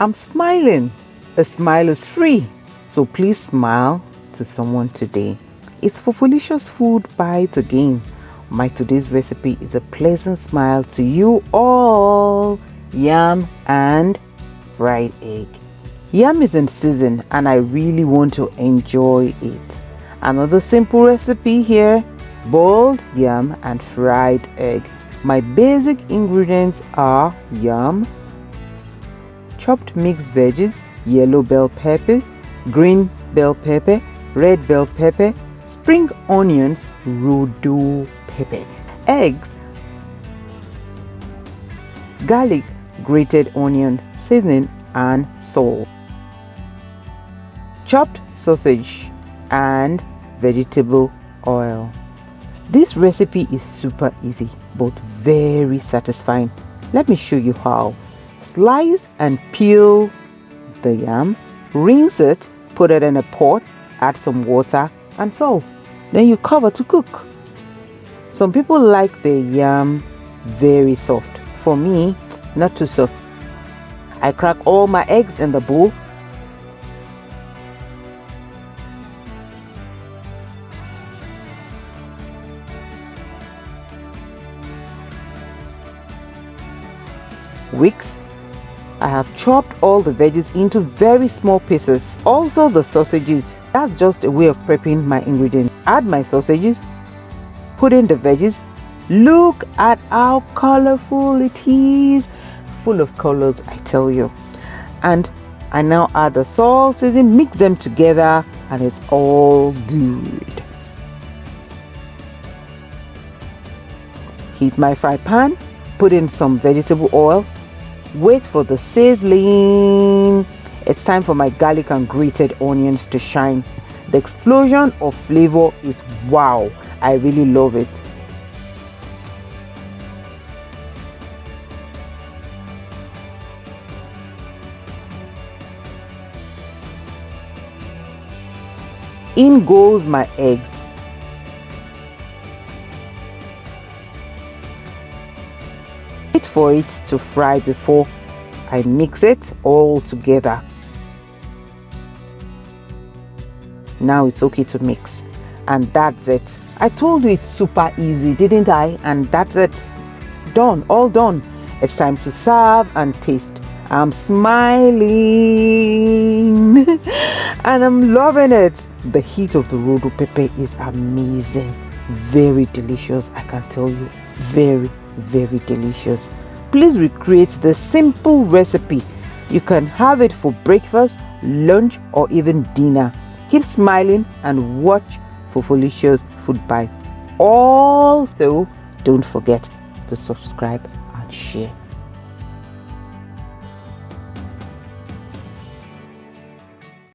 I'm smiling. A smile is free. So please smile to someone today. It's Fofolicious Food Bites again. My today's recipe is a pleasant smile to you all. Yam and fried egg. Yam is in season and I really want to enjoy it. Another simple recipe here, boiled yam and fried egg. My basic ingredients are yam, chopped mixed veggies, yellow bell pepper, green bell pepper, red bell pepper, spring onions, rodo pepper, eggs, garlic, grated onion, seasoning and salt, chopped sausage and vegetable oil. This recipe is super easy but very satisfying. Let me show you how. Slice and peel the yam, rinse it, put it in a pot, add some water and salt. Then you cover to cook. Some people like the yam very soft. For me, not too soft. I crack all my eggs in the bowl. Wicks. I have chopped all the veggies into very small pieces. Also the sausages. That's just a way of prepping my ingredients. Add my sausages, put in the veggies. Look at how colorful it is. Full of colors, I tell you. And I now add the salt, season, mix them together and it's all good. Heat my fry pan, put in some vegetable oil. Wait for the sizzling. It's time for my garlic and grated onions to shine. The explosion of flavor is wow. I really love it. In goes my eggs. Wait for it to fry before I mix it all together. Now it's okay to mix. And that's it. I told you it's super easy, didn't I? And that's it. Done. All done. It's time to serve and taste. I'm smiling and I'm loving it. The heat of the rodo pepper is amazing. Very delicious, I can tell you. Very, very delicious. Please recreate the simple recipe. You can have it for breakfast, lunch or even dinner. Keep smiling and watch Fofolicious Food Bites. Also, don't forget to subscribe and share.